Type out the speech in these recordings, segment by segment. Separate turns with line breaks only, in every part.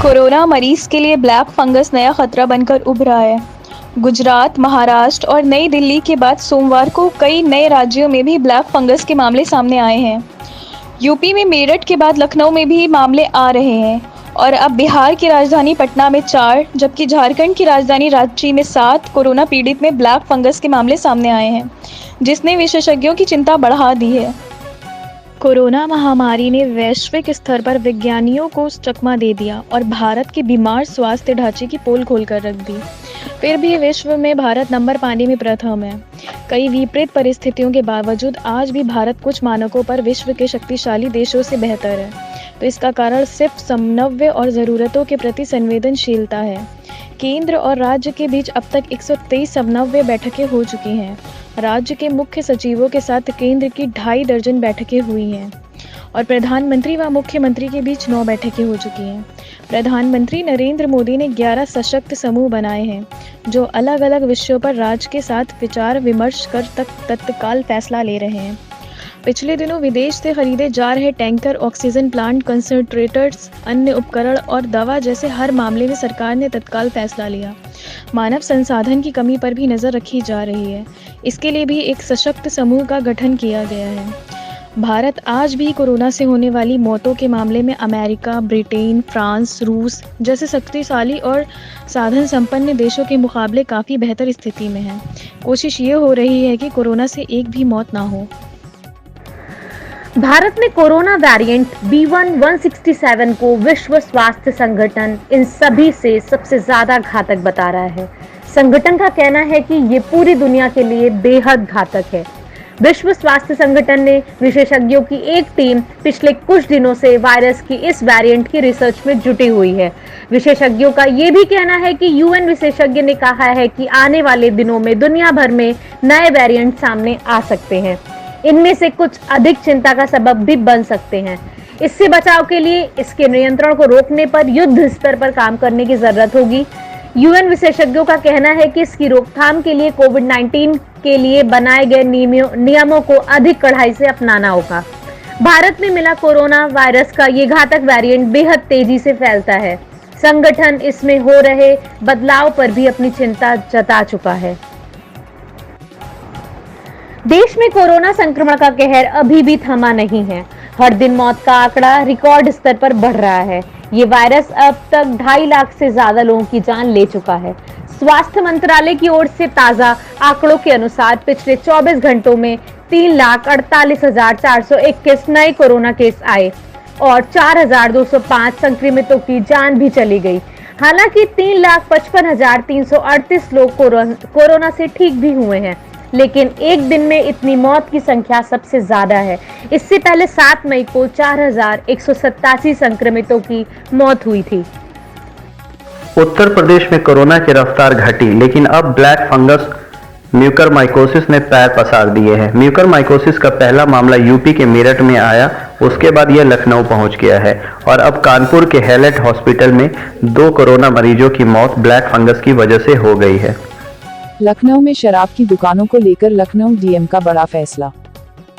Corona मरीज के लिए ब्लैक फंगस नया खतरा बनकर उभरा है। गुजरात, महाराष्ट्र और नई दिल्ली के बाद सोमवार को कई नए राज्यों में भी ब्लैक फंगस के मामले सामने आए हैं। यूपी में मेरठ के बाद लखनऊ में भी मामले आ रहे हैं और अब बिहार की राजधानी पटना में 4 जबकि झारखंड की राजधानी रांची में 7 कोरोना पीड़ित में ब्लैक फंगस के मामले सामने आए हैं, जिसने विशेषज्ञों की चिंता बढ़ा दी है। कोरोना महामारी ने वैश्विक स्तर पर विज्ञानियों को चकमा दे दिया और भारत के बीमार स्वास्थ्य ढांचे की पोल खोलकर रख दी। फिर भी विश्व में भारत नंबर पाने में प्रथम है। कई विपरीत परिस्थितियों के बावजूद आज भी भारत कुछ मानकों पर विश्व के शक्तिशाली देशों से बेहतर है। तो इसका कारण सिर्फ समन्वय और ज़रूरतों के प्रति संवेदनशीलता है। केंद्र और राज्य के बीच अब तक 123 समन्वय बैठकें हो चुकी हैं। राज्य के मुख्य सचिवों के साथ केंद्र की 2.5 दर्जन बैठकें हुई हैं और प्रधानमंत्री व मुख्यमंत्री के बीच 9 बैठकें हो चुकी हैं। प्रधानमंत्री नरेंद्र मोदी ने 11 सशक्त समूह बनाए हैं जो अलग अलग विषयों पर राज्य के साथ विचार विमर्श कर तत्काल फैसला ले रहे हैं। पिछले दिनों विदेश से खरीदे जा रहे टैंकर, ऑक्सीजन प्लांट, कंसंट्रेटर्स, अन्य उपकरण और दवा जैसे हर मामले में सरकार ने तत्काल फैसला लिया। मानव संसाधन की कमी पर भी नज़र रखी जा रही है। इसके लिए भी एक सशक्त समूह का गठन किया गया है। भारत आज भी कोरोना से होने वाली मौतों के मामले में अमेरिका, ब्रिटेन, फ्रांस, रूस जैसे शक्तिशाली और साधन संपन्न देशों के मुकाबले काफ़ी बेहतर स्थिति में है। कोशिश ये हो रही है कि कोरोना से एक भी मौत ना हो।
भारत में कोरोना वेरिएंट B.1.167 को विश्व स्वास्थ्य संगठन इन सभी से सबसे ज्यादा घातक बता रहा है। संगठन का कहना है कि ये पूरी दुनिया के लिए बेहद घातक है। विश्व स्वास्थ्य संगठन ने विशेषज्ञों की एक टीम पिछले कुछ दिनों से वायरस की इस वेरिएंट की रिसर्च में जुटी हुई है। विशेषज्ञों का ये भी कहना है कि यूएन विशेषज्ञ ने कहा है कि आने वाले दिनों में दुनिया भर में नए वेरिएंट सामने आ सकते हैं। इनमें से कुछ अधिक चिंता का सबब भी बन सकते हैं। इससे बचाव के लिए इसके नियंत्रण को रोकने पर युद्ध स्तर पर काम करने की जरूरत होगी। यूएन विशेषज्ञों का कहना है कि इसकी रोकथाम के लिए कोविड-19 के लिए बनाए गए नियमों को अधिक कड़ाई से अपनाना होगा। भारत में मिला कोरोना वायरस का ये घातक वेरिएंट बेहद तेजी से फैलता है। संगठन इसमें हो रहे बदलाव पर भी अपनी चिंता जता चुका है। देश में कोरोना संक्रमण का कहर अभी भी थमा नहीं है। हर दिन मौत का आंकड़ा रिकॉर्ड स्तर पर बढ़ रहा है। ये वायरस अब तक 2.5 लाख से ज्यादा लोगों की जान ले चुका है। स्वास्थ्य मंत्रालय की ओर से ताजा आंकड़ों के अनुसार पिछले 24 घंटों में 3,48,421 नए कोरोना केस आए और 4,205 संक्रमितों की जान भी चली गई। हालांकि 3,55,338 लोग कोरोना से ठीक भी हुए हैं, लेकिन एक दिन में इतनी मौत की संख्या सबसे ज्यादा है। इससे पहले 7 मई को 4,187 संक्रमितों की मौत हुई थी।
उत्तर प्रदेश में कोरोना की रफ्तार घटी, लेकिन अब ब्लैक फंगस म्यूकरमाइकोसिस ने पैर पसार दिए हैं। म्यूकरमाइकोसिस का पहला मामला यूपी के मेरठ में आया, उसके बाद यह लखनऊ पहुंच गया है और अब कानपुर के हैलेट हॉस्पिटल में 2 कोरोना मरीजों की मौत ब्लैक फंगस की वजह से हो गई है।
लखनऊ में शराब की दुकानों को लेकर लखनऊ डीएम का बड़ा फैसला।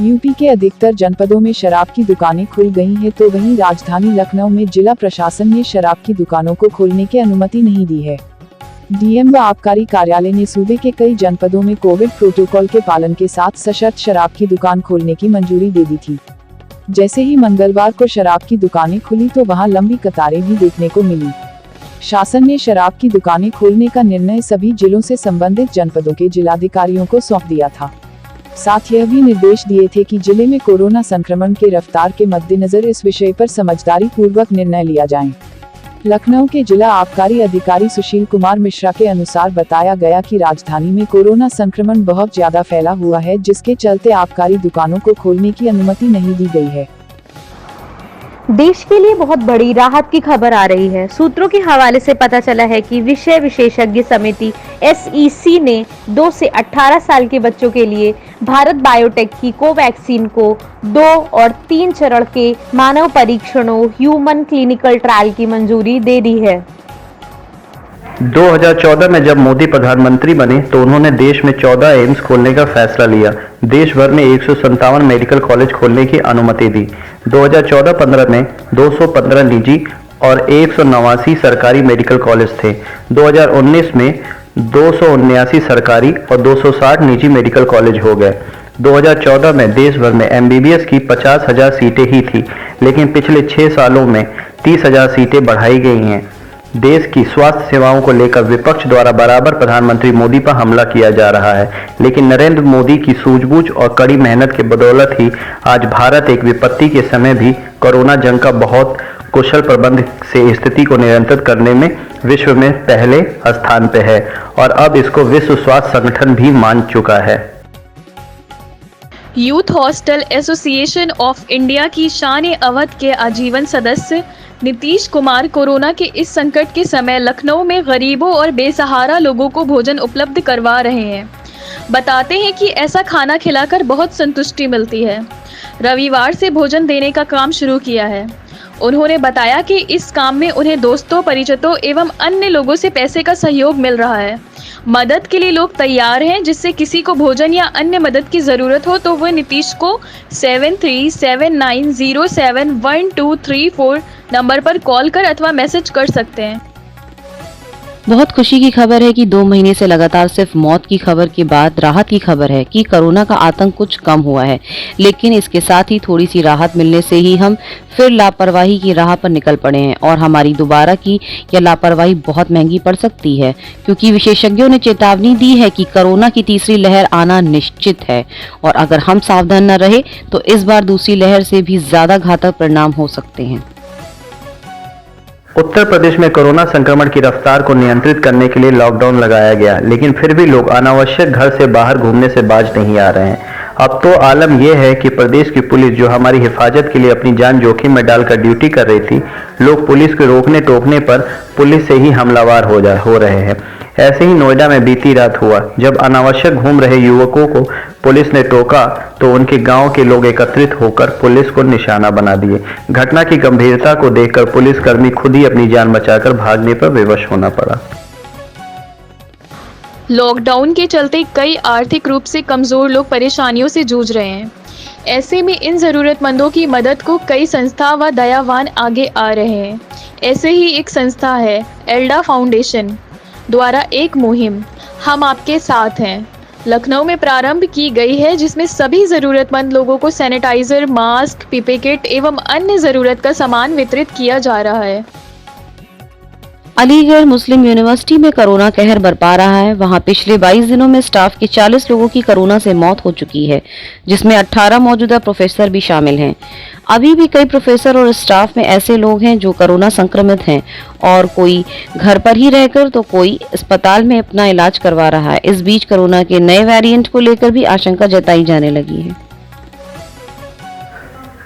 यूपी के अधिकतर जनपदों में शराब की दुकानें खुल गई हैं, तो वहीं राजधानी लखनऊ में जिला प्रशासन ने शराब की दुकानों को खोलने की अनुमति नहीं दी है। डीएम व आबकारी कार्यालय ने सूबे के कई जनपदों में कोविड प्रोटोकॉल के पालन के साथ सशर्त शराब की दुकान खोलने की मंजूरी दे दी थी। जैसे ही मंगलवार को शराब की दुकानें खुली तो वहां लंबी कतारें भी देखने को मिली। शासन ने शराब की दुकानें खोलने का निर्णय सभी जिलों से संबंधित जनपदों के जिलाधिकारियों को सौंप दिया था। साथ यह भी निर्देश दिए थे कि जिले में कोरोना संक्रमण के रफ्तार के मद्देनजर इस विषय पर समझदारी पूर्वक निर्णय लिया जाए। लखनऊ के जिला आबकारी अधिकारी सुशील कुमार मिश्रा के अनुसार बताया गया कि राजधानी में कोरोना संक्रमण बहुत ज्यादा फैला हुआ है, जिसके चलते आबकारी दुकानों को खोलने की अनुमति नहीं दी गई है।
देश के लिए बहुत बड़ी राहत की खबर आ रही है। सूत्रों के हवाले से पता चला है कि विषय विशेषज्ञ समिति SEC ने 2 से 18 साल के बच्चों के लिए भारत बायोटेक की कोवैक्सीन को 2 और 3 चरण के मानव परीक्षणों ह्यूमन क्लिनिकल ट्रायल की मंजूरी दे दी है।
2014 में जब मोदी प्रधानमंत्री बने तो उन्होंने देश में 14 एम्स खोलने का फैसला लिया। देश भर में 157 मेडिकल कॉलेज खोलने की अनुमति दी। 2014-15 में 215 निजी और 189 सरकारी मेडिकल कॉलेज थे। 2019 में 279 सरकारी और 260 निजी मेडिकल कॉलेज हो गए। 2014 में देश भर में एमबीबीएस की 50,000 सीटें ही थी, लेकिन पिछले 6 सालों में 30,000 सीटें बढ़ाई गई हैं। देश की स्वास्थ्य सेवाओं को लेकर विपक्ष द्वारा बराबर प्रधानमंत्री मोदी पर हमला किया जा रहा है, लेकिन नरेंद्र मोदी की सूझबूझ और कड़ी मेहनत के बदौलत ही आज भारत एक विपत्ति के समय भी कोरोना जंग का बहुत कुशल प्रबंध से स्थिति को नियंत्रित करने में विश्व में पहले स्थान पे है और अब इसको विश्व स्वास्थ्य संगठन भी मान चुका है।
Youth hostel association of India की शान-ए-अवध के आजीवन सदस्य नीतीश कुमार कोरोना के इस संकट के समय लखनऊ में गरीबों और बेसहारा लोगों को भोजन उपलब्ध करवा रहे हैं। बताते हैं कि ऐसा खाना खिलाकर बहुत संतुष्टि मिलती है। रविवार से भोजन देने का काम शुरू किया है। उन्होंने बताया कि इस काम में उन्हें दोस्तों, परिचितों एवं अन्य लोगों से पैसे का सहयोग मिल रहा है। मदद के लिए लोग तैयार हैं, जिससे किसी को भोजन या अन्य मदद की ज़रूरत हो तो वह नीतीश को 7379071234 नंबर पर कॉल कर अथवा मैसेज कर सकते हैं।
बहुत खुशी की खबर है कि 2 महीने से लगातार सिर्फ मौत की खबर के बाद राहत की खबर है कि कोरोना का आतंक कुछ कम हुआ है, लेकिन इसके साथ ही थोड़ी सी राहत मिलने से ही हम फिर लापरवाही की राह पर निकल पड़े हैं और हमारी दोबारा की यह लापरवाही बहुत महंगी पड़ सकती है, क्योंकि विशेषज्ञों ने चेतावनी दी है कि कोरोना की तीसरी लहर आना निश्चित है और अगर हम सावधान न रहे तो इस बार दूसरी लहर से भी ज्यादा घातक परिणाम हो सकते हैं।
उत्तर प्रदेश में कोरोना संक्रमण की रफ्तार को नियंत्रित करने के लिए लॉकडाउन लगाया गया, लेकिन फिर भी लोग अनावश्यक घर से बाहर घूमने से बाज नहीं आ रहे हैं। अब तो आलम यह है कि प्रदेश की पुलिस जो हमारी हिफाजत के लिए अपनी जान जोखिम में डालकर ड्यूटी कर रही थी, लोग पुलिस के रोकने टोकने पर पुलिस से ही हमलावर हो रहे हैं। ऐसे ही नोएडा में बीती रात हुआ, जब अनावश्यक घूम रहे युवकों को पुलिस ने टोका तो उनके गांव के लोग एकत्रित होकर पुलिस को निशाना बना दिए। घटना की गंभीरता को देखकर पुलिसकर्मी खुद ही अपनी जान बचाकर भागने पर विवश होना पड़ा।
लॉकडाउन के चलते कई आर्थिक रूप से कमजोर लोग परेशानियों से जूझ रहे हैं। ऐसे में इन ज़रूरतमंदों की मदद को कई संस्था व दयावान आगे आ रहे हैं। ऐसे ही एक संस्था है एल्डा फाउंडेशन द्वारा एक मुहिम हम आपके साथ हैं लखनऊ में प्रारंभ की गई है, जिसमें सभी ज़रूरतमंद लोगों को सैनिटाइज़र, मास्क, पीपी किट एवं अन्य ज़रूरत का सामान वितरित किया जा रहा है।
अलीगढ़ मुस्लिम यूनिवर्सिटी में कोरोना कहर बरपा रहा है। वहां पिछले 22 दिनों में स्टाफ के 40 लोगों की कोरोना से मौत हो चुकी है, जिसमें 18 मौजूदा प्रोफेसर भी शामिल हैं। अभी भी कई प्रोफेसर और स्टाफ में ऐसे लोग हैं जो कोरोना संक्रमित हैं और कोई घर पर ही रहकर तो कोई अस्पताल में अपना इलाज करवा रहा है। इस बीच कोरोना के नए वेरिएंट को लेकर भी आशंका जताई जाने लगी है।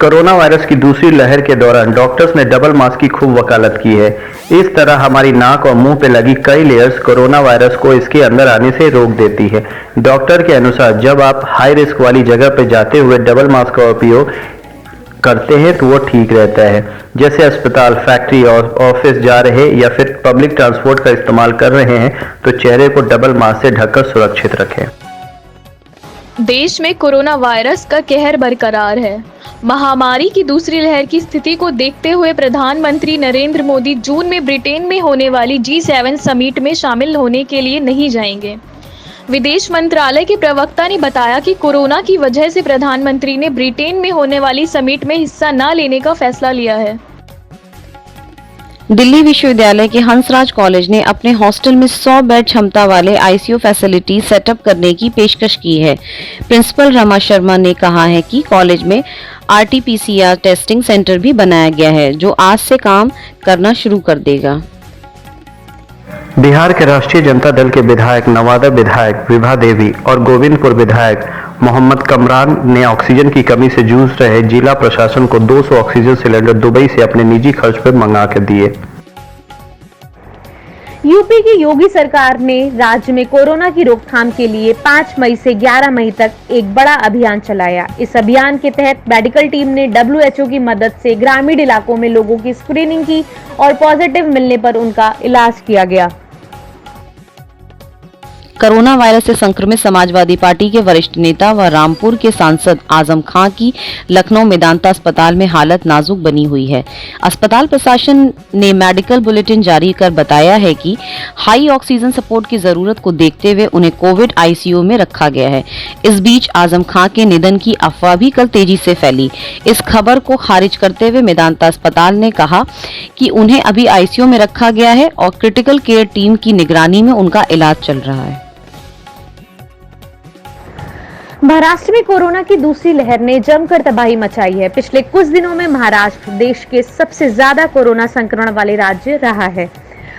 कोरोना वायरस की दूसरी लहर के दौरान डॉक्टर्स ने डबल मास्क की खूब वकालत की है। इस तरह हमारी नाक और मुंह पे लगी कई लेयर्स कोरोना वायरस को इसके अंदर आने से रोक देती है। डॉक्टर के अनुसार जब आप हाई रिस्क वाली जगह पे जाते हुए डबल मास्क का उपयोग करते हैं तो वो ठीक रहता है। जैसे अस्पताल, फैक्ट्री और ऑफिस जा रहे या फिर पब्लिक ट्रांसपोर्ट का इस्तेमाल कर रहे हैं तो चेहरे को डबल मास्क से ढककर सुरक्षित रखें।
देश में कोरोना वायरस का कहर बरकरार है। महामारी की दूसरी लहर की स्थिति को देखते हुए प्रधानमंत्री नरेंद्र मोदी जून में ब्रिटेन में होने वाली G7 समिट में शामिल होने के लिए नहीं जाएंगे। विदेश मंत्रालय के प्रवक्ता ने बताया कि कोरोना की वजह से प्रधानमंत्री ने ब्रिटेन में होने वाली समिट में हिस्सा न लेने का फैसला लिया है।
दिल्ली विश्वविद्यालय के हंसराज कॉलेज ने अपने हॉस्टल में 100 बेड क्षमता वाले आईसीयू फैसिलिटी सेटअप करने की पेशकश की है। प्रिंसिपल रमा शर्मा ने कहा है कि कॉलेज में RT-PCR टेस्टिंग सेंटर भी बनाया गया है, जो आज से काम करना शुरू कर देगा।
बिहार के राष्ट्रीय जनता दल के विधायक, नवादा विधायक विभा देवी और गोविंदपुर विधायक मोहम्मद कमरान ने ऑक्सीजन की कमी से जूझ रहे जिला प्रशासन को 200 ऑक्सीजन सिलेंडर दुबई से अपने निजी खर्च पर मंगा कर दिए।
यूपी की योगी सरकार ने राज्य में कोरोना की रोकथाम के लिए 5 मई से 11 मई तक एक बड़ा अभियान चलाया। इस अभियान के तहत मेडिकल टीम ने WHO की मदद से ग्रामीण इलाकों में लोगों की स्क्रीनिंग की और पॉजिटिव मिलने पर उनका इलाज किया गया।
कोरोना वायरस से संक्रमित समाजवादी पार्टी के वरिष्ठ नेता व रामपुर के सांसद आजम खां की लखनऊ मेदांता अस्पताल में हालत नाजुक बनी हुई है। अस्पताल प्रशासन ने मेडिकल बुलेटिन जारी कर बताया है कि हाई ऑक्सीजन सपोर्ट की जरूरत को देखते हुए उन्हें कोविड आईसीयू में रखा गया है। इस बीच आजम खां के निधन की अफवाह भी कल तेजी से फैली। इस खबर को खारिज करते हुए मेदांता अस्पताल ने कहा कि उन्हें अभी आईसीयू में रखा गया है और क्रिटिकल केयर टीम की निगरानी में उनका इलाज चल रहा है।
महाराष्ट्र में कोरोना की दूसरी लहर ने जमकर तबाही मचाई है। पिछले कुछ दिनों में महाराष्ट्र देश के सबसे ज्यादा कोरोना संक्रमण वाले राज्य रहा है।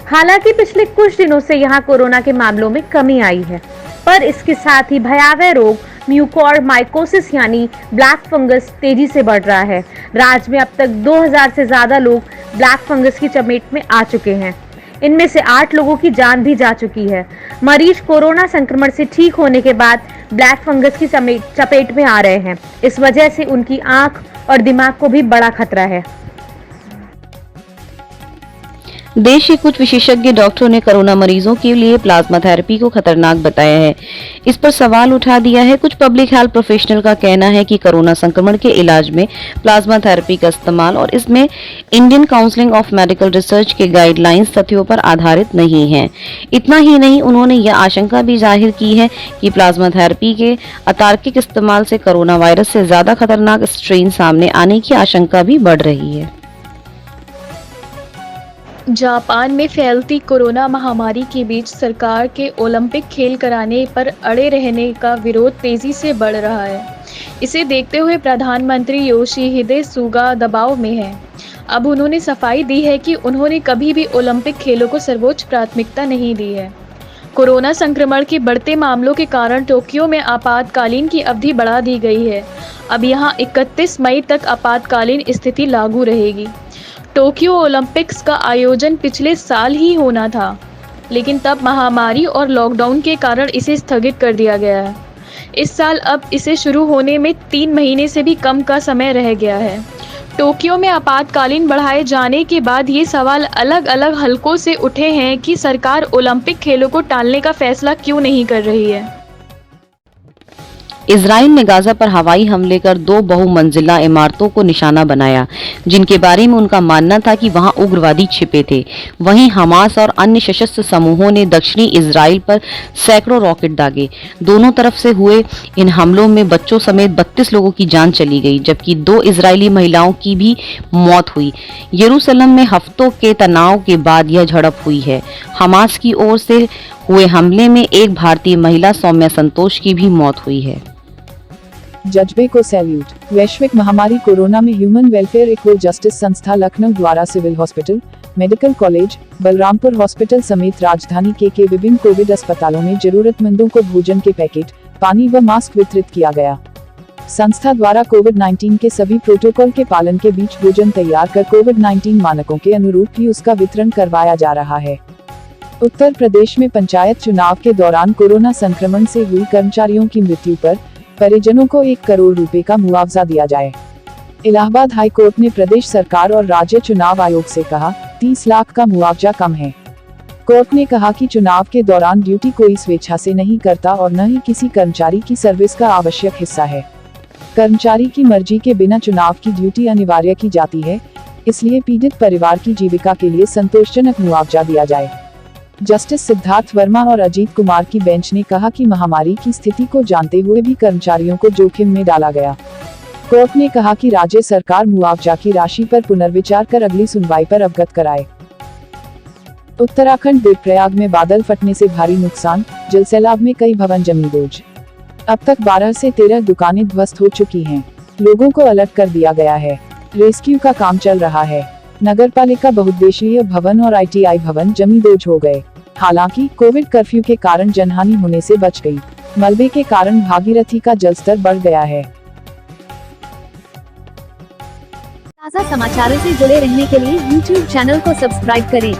हालांकि पिछले कुछ दिनों से यहां कोरोना के मामलों में कमी आई है, पर इसके साथ ही भयावह रोग म्यूकोरमाइकोसिस यानी ब्लैक फंगस तेजी से बढ़ रहा है। राज्य में अब तक 2000 से ज्यादा लोग ब्लैक फंगस की चपेट में आ चुके हैं। इनमें से 8 लोगों की जान भी जा चुकी है। मरीज कोरोना संक्रमण से ठीक होने के बाद ब्लैक फंगस की चपेट में आ रहे हैं। इस वजह से उनकी आंख और दिमाग को भी बड़ा खतरा है।
देश के कुछ विशेषज्ञ डॉक्टरों ने कोरोना मरीजों के लिए प्लाज्मा थेरेपी को खतरनाक बताया है। इस पर सवाल उठा दिया है। कुछ पब्लिक हेल्थ प्रोफेशनल का कहना है कि कोरोना संक्रमण के इलाज में प्लाज्मा थेरेपी का इस्तेमाल और इसमें Indian council of medical research के गाइडलाइंस तथ्यों पर आधारित नहीं है। इतना ही नहीं, उन्होंने यह आशंका भी जाहिर की है कि प्लाज्मा थेरेपी के अतार्किक इस्तेमाल से कोरोना वायरस से ज्यादा खतरनाक स्ट्रेन सामने आने की आशंका भी बढ़ रही है।
जापान में फैलती कोरोना महामारी के बीच सरकार के ओलंपिक खेल कराने पर अड़े रहने का विरोध तेजी से बढ़ रहा है। इसे देखते हुए प्रधानमंत्री योशिहिदे सुगा दबाव में हैं। अब उन्होंने सफाई दी है कि उन्होंने कभी भी ओलंपिक खेलों को सर्वोच्च प्राथमिकता नहीं दी है। कोरोना संक्रमण के बढ़ते मामलों के कारण टोक्यो में आपातकालीन की अवधि बढ़ा दी गई है। अब यहाँ 31 मई तक आपातकालीन स्थिति लागू रहेगी। टोक्यो ओलंपिक्स का आयोजन पिछले साल ही होना था, लेकिन तब महामारी और लॉकडाउन के कारण इसे स्थगित कर दिया गया है। इस साल अब इसे शुरू होने में 3 महीने से भी कम का समय रह गया है। टोक्यो में आपातकालीन बढ़ाए जाने के बाद ये सवाल अलग अलग हलकों से उठे हैं कि सरकार ओलंपिक खेलों को टालने का फैसला क्यों नहीं कर रही है।
इजराइल ने गाजा पर हवाई हमले कर 2 बहुमंजिला इमारतों को निशाना बनाया, जिनके बारे में उनका मानना था कि वहां उग्रवादी छिपे थे। वहीं हमास और अन्य सशस्त्र समूहों ने दक्षिणी इजराइल पर सैकड़ों रॉकेट दागे। दोनों तरफ से हुए इन हमलों में बच्चों समेत 32 लोगों की जान चली गई, जबकि 2 इजरायली महिलाओं की भी मौत हुई। यरूशलेम में हफ्तों के तनाव के बाद यह झड़प हुई है। हमास की ओर से हुए हमले में एक भारतीय महिला सौम्या संतोष की भी मौत हुई है।
जज्बे को सैल्यूट। वैश्विक महामारी कोरोना में ह्यूमन वेलफेयर इक्वल जस्टिस संस्था लखनऊ द्वारा civil hospital, medical college, Balrampur hospital समेत राजधानी के विभिन्न कोविड अस्पतालों में जरूरतमंदों को भोजन के पैकेट, पानी व मास्क वितरित किया गया। संस्था द्वारा कोविड-19 के सभी प्रोटोकॉल के पालन के बीच भोजन तैयार कर कोविड-19 मानकों के अनुरूप ही उसका वितरण करवाया जा रहा है। उत्तर प्रदेश में पंचायत चुनाव के दौरान कोरोना संक्रमण से हुई कर्मचारियों की मृत्यु पर परिजनों को 1 करोड़ रुपए का मुआवजा दिया जाए। इलाहाबाद हाई कोर्ट ने प्रदेश सरकार और राज्य चुनाव आयोग से कहा, 30 लाख का मुआवजा कम है। कोर्ट ने कहा कि चुनाव के दौरान ड्यूटी कोई स्वेच्छा से नहीं करता और न ही किसी कर्मचारी की सर्विस का आवश्यक हिस्सा है। कर्मचारी की मर्जी के बिना चुनाव की ड्यूटी अनिवार्य की जाती है, इसलिए पीड़ित परिवार की जीविका के लिए संतोषजनक मुआवजा दिया जाए। जस्टिस सिद्धार्थ वर्मा और अजीत कुमार की बेंच ने कहा कि महामारी की स्थिति को जानते हुए भी कर्मचारियों को जोखिम में डाला गया। कोर्ट ने कहा कि राज्य सरकार मुआवजा की राशि पर पुनर्विचार कर अगली सुनवाई पर अवगत कराए। उत्तराखंड देवप्रयाग में बादल फटने से भारी नुकसान, जलसैलाब में कई भवन जमी डूब। अब तक 12 से 13 दुकानें ध्वस्त हो चुकी हैं। लोगों को अलर्ट कर दिया गया है। रेस्क्यू का काम चल रहा है। नगरपालिका बहुउद्देशीय भवन और ITI भवन जमींदोज हो गए। हालांकि कोविड कर्फ्यू के कारण जनहानि होने से बच गई। मलबे के कारण भागीरथी का जलस्तर बढ़ गया है।
ताज़ा समाचारों से जुड़े रहने के लिए YouTube चैनल को सब्सक्राइब करें।